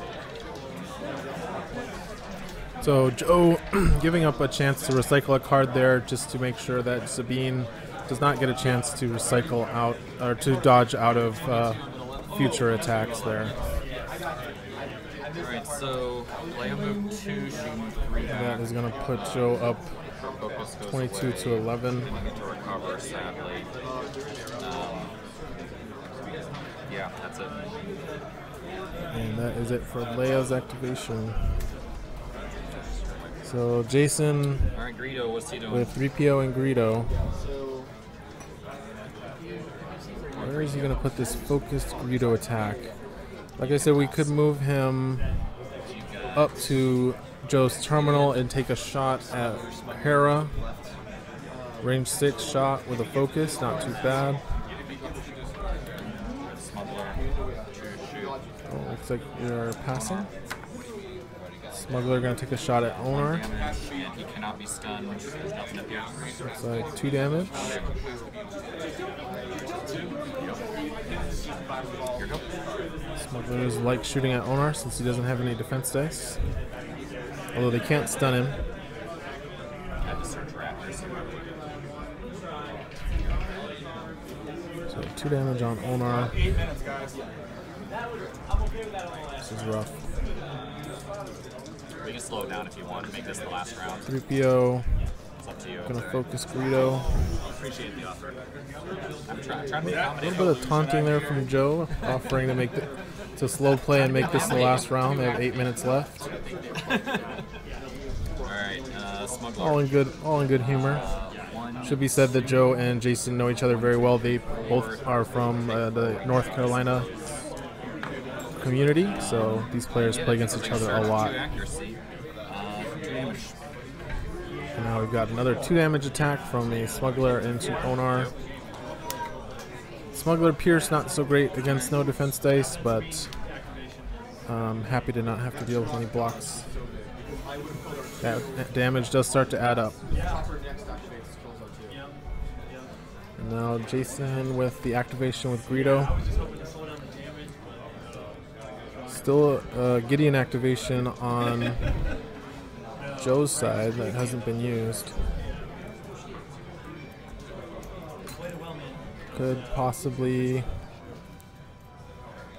So Joe giving up a chance to recycle a card there just to make sure that Sabine does not get a chance to recycle out or to dodge out of future attacks there. Alright, so Leia moved 2, she moved 3 back. That is going to put Joe up Her focus goes 22 away. to 11. I get to recover, sadly. Yeah, that's it. And that is it for Leia's activation. So Jason Alright, Greedo, what's he doing? with 3PO and Greedo. Where is he going to put this focused Greedo attack? Like I said, we could move him up to Joe's terminal and take a shot at Hera. Range 6 shot with a focus, not too bad. Smuggler. Shoot. Oh, looks like you're passing. Smuggler going to take a shot at Onar. Damage, and he cannot be stunned. There's nothing up here. Looks like 2 damage. Here go. Smugglers like shooting at Onar since he doesn't have any defense dice. Although they can't stun him. Had to search Raptors. So 2 damage on Onar. 8 minutes, guys. I'm okay with that. This is rough. We can slow it down if you want to make this the last round. 3PO It's up to you. gonna focus Greedo. Appreciate the offer. I'm trying to be A accommodating. little bit of taunting there from Joe, offering to make to slow play and make this the last round. They have 8 minutes left. Alright, Smuggler. All in good humor. Should be said that Joe and Jason know each other very well. They both are from the North Carolina community, so these players play against each other a lot. Accuracy. 2 damage. And now we've got another 2 damage attack from the Smuggler into Onar. Smuggler Pierce not so great against no defense dice, but happy to not have to deal with any blocks. That damage does start to add up. And now Jason with the activation with Greedo. Still a Gideon activation on Joe's side that hasn't been used. Could possibly...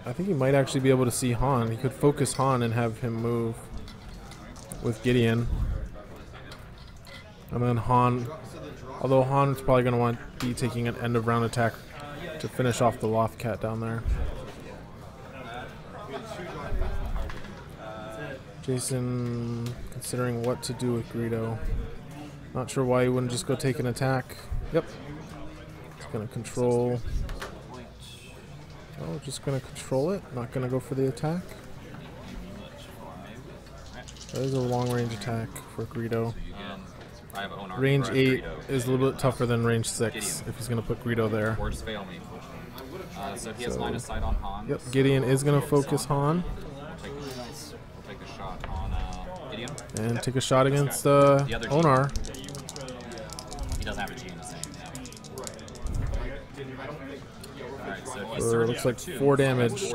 I think he might actually be able to see Han. He could focus Han and have him move. with Gideon. And then Han, although Han's probably going to want to be taking an end of round attack to finish off the Lothcat down there. Jason considering what to do with Greedo. Not sure why he wouldn't just go take an attack. Yep. He's going to control. Oh, just going to control it. Not going to go for the attack. That is a long range attack for Greedo. Range 8 is a little bit tougher than range 6 if he's going to put Greedo there. Or just fail me. So he has line of sight on Han. Yep, Gideon is going to focus Han. We'll take a shot on Gideon. And take a shot against Onar. He doesn't have a G in the same. Alright, so For looks like 4 damage.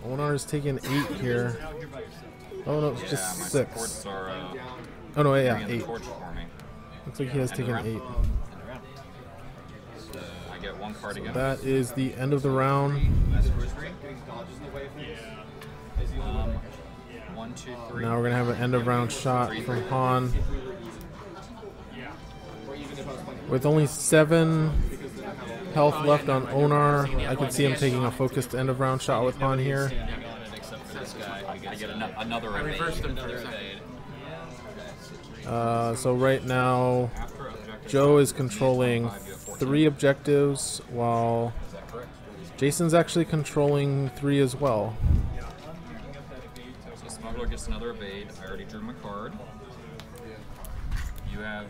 Onar is taking 8 here. Oh no, it's just 6. Oh no, yeah, 8. Looks like he has taken 8. I get 1 card again. That is the end of the round. 1, 2, 3. Now we're gonna have an end of round shot from Han. With only 7 health left on Onar, I can see him taking a focused end of round shot with Han here. I get another evade. So right now, Joe is controlling 3 objectives, while Jason's actually controlling 3 as well. So Smuggler gets another evade. I already drew my card. You have.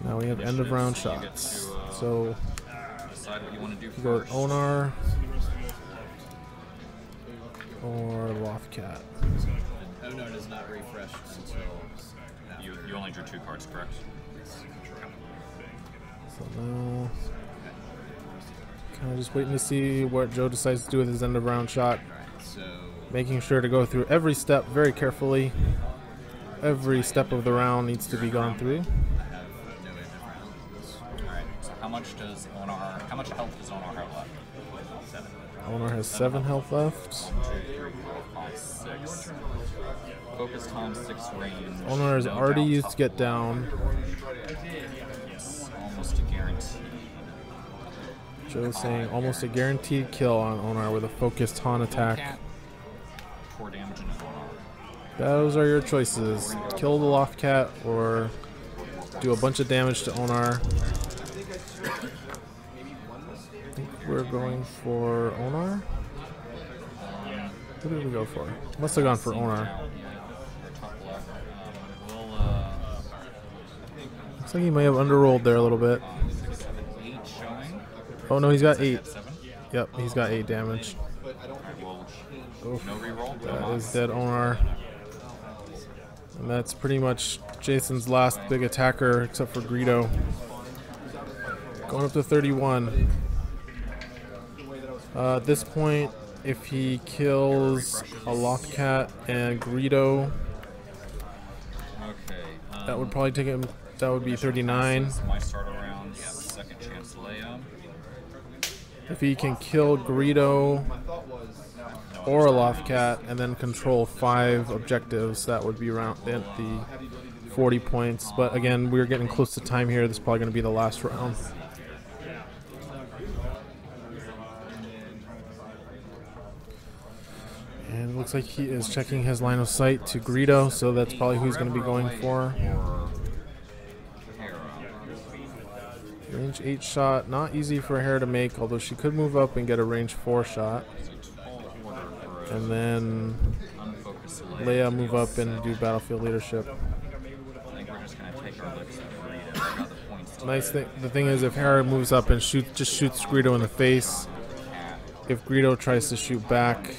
Now we have end of round shots. So decide what you want to do you go with first. Onar or Lothcat. Onar does not refresh until. You only drew 2 cards, correct? So now, kind of just waiting to see what Joe decides to do with his end of round shot. Making sure to go through every step very carefully. Every step of the round needs to be gone through. Alright, so how much health does Onar have left? 7. Onar has 7 health left. 1, 2, 3, 4, 5, 6. Focus time 6 range. Onar is already used to get down. Yes, almost a guarantee. Joe saying almost a guaranteed kill on Onar with a focused Han attack. 4 damage into Onar. Those are your choices. Kill the Lothcat or do a bunch of damage to Onar. I think we're going for Onar. What did we go for? Must have gone for Onar. Looks like he may have underrolled there a little bit. Oh no, he's got 8. Yep, he's got 8 damage. Oof. That is dead Onar. And that's pretty much Jason's last big attacker, except for Greedo. Going up to 31. At this point, if he kills a Lothcat and Greedo, that would probably take him. That would be 39. My start around, second chance Leia. If he can kill Greedo or a Lothcat and then control 5 objectives, that would be around at the 40 points. But again, we're getting close to time here. This is probably going to be the last round. And it looks like he is checking his line of sight to Greedo, so that's probably who he's going to be going for. Range 8 shot, not easy for Hera to make, although she could move up and get a range 4 shot. And then Leia move up and do battlefield leadership. Nice thing, the thing is, if Hera moves up and just shoots Greedo in the face, if Greedo tries to shoot back,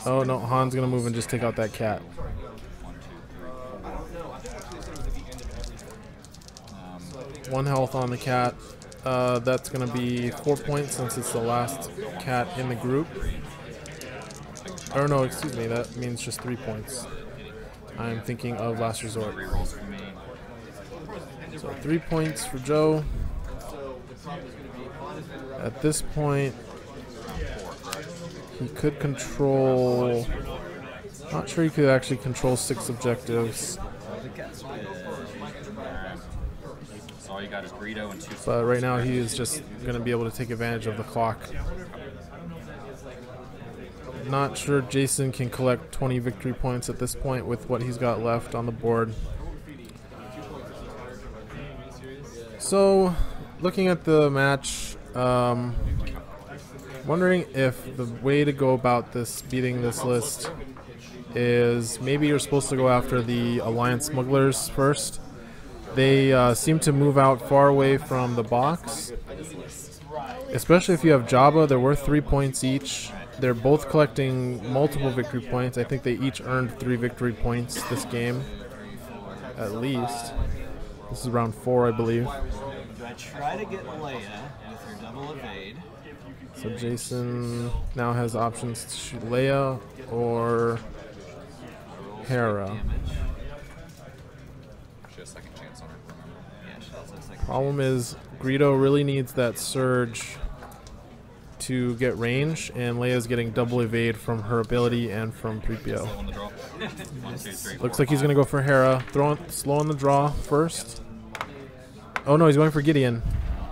oh no, Han's gonna move and just take out that cat. One health on the cat. That's going to be 4 points since it's the last cat in the group. Or no, excuse me, that means just 3 points. I'm thinking of last resort. So 3 points for Joe. At this point, he could control Not sure he could actually control 6 objectives. So all you got is Greedo and 2. But right now he is just going to be able to take advantage of the clock. Not sure Jason can collect 20 victory points at this point with what he's got left on the board. So, looking at the match, wondering if the way to go about this, beating this list, is maybe you're supposed to go after the Alliance Smugglers first. They seem to move out far away from the box, especially if you have Jabba. They're worth 3 points each. They're both collecting multiple victory points. I think they each earned 3 victory points this game, at least. This is round 4, I believe. Do I try to get Leia with her double evade? So Jason now has options to shoot Leia or Hera. She has second chance on her, remember? Yeah, she does look like Problem is, Greedo really needs that surge to get range, and Leia's getting double evade from her ability and from 3PO. Slow on the draw. 1, 2, 3, 4, Looks like he's 5. going to go for Hera. Slow on the draw first. Oh no, he's going for Gideon.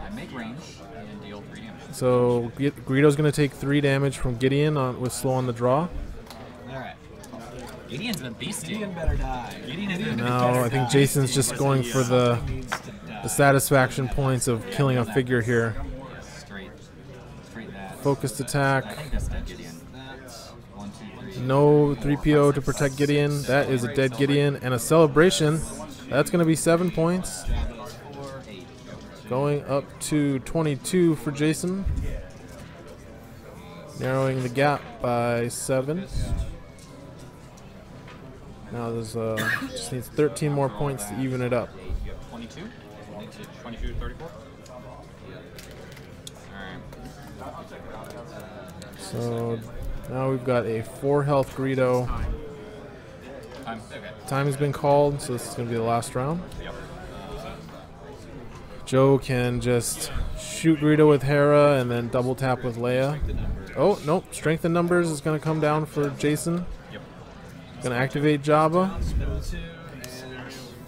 I make range and deal 3 damage. So Greedo's going to take 3 damage from Gideon with slow on the draw. Alright. Gideon's been beastie. Gideon better die. Gideon Now I think Jason's just going for the satisfaction points of killing a figure here. Straight that. Focused I attack. think that's dead Gideon. 1, 2, 3. No 3PO to protect Gideon. That is a dead Gideon. And a celebration. That's going to be 7 points. Going up to 22 for Jason. Narrowing the gap by 7. Now there's just needs 13 more points to even it up. 22? 22 to 34? Alright. So now we've got a 4 health Greedo. Time. Okay. Time has been called, so this is going to be the last round. Yep. Joe can just shoot Greedo with Hera and then double tap with Leia. Oh, nope. Strength in numbers is going to come down for Jason. Yep. Going to activate Jabba.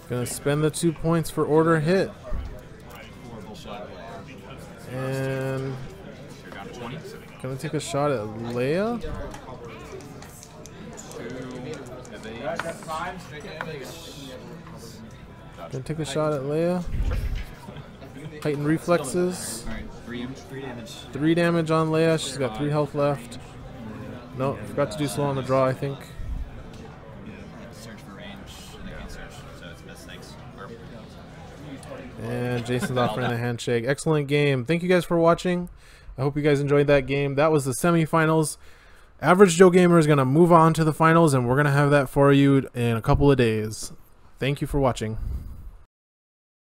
Going to spend the 2 points for order hit. And You're down to 20. going to take a shot at Leia. Going to take a shot at Leia. Heightened reflexes. Alright, 3 damage. 3 damage on Leia. She's got 3 health left. No, forgot to do slow on the draw, I think. Search for range, and they can't search, so it's best thanks. And Jason's offering a handshake. Excellent game. Thank you guys for watching. I hope you guys enjoyed that game. That was the semifinals. Average Joe Gamer is going to move on to the finals, and we're going to have that for you in a couple of days. Thank you for watching.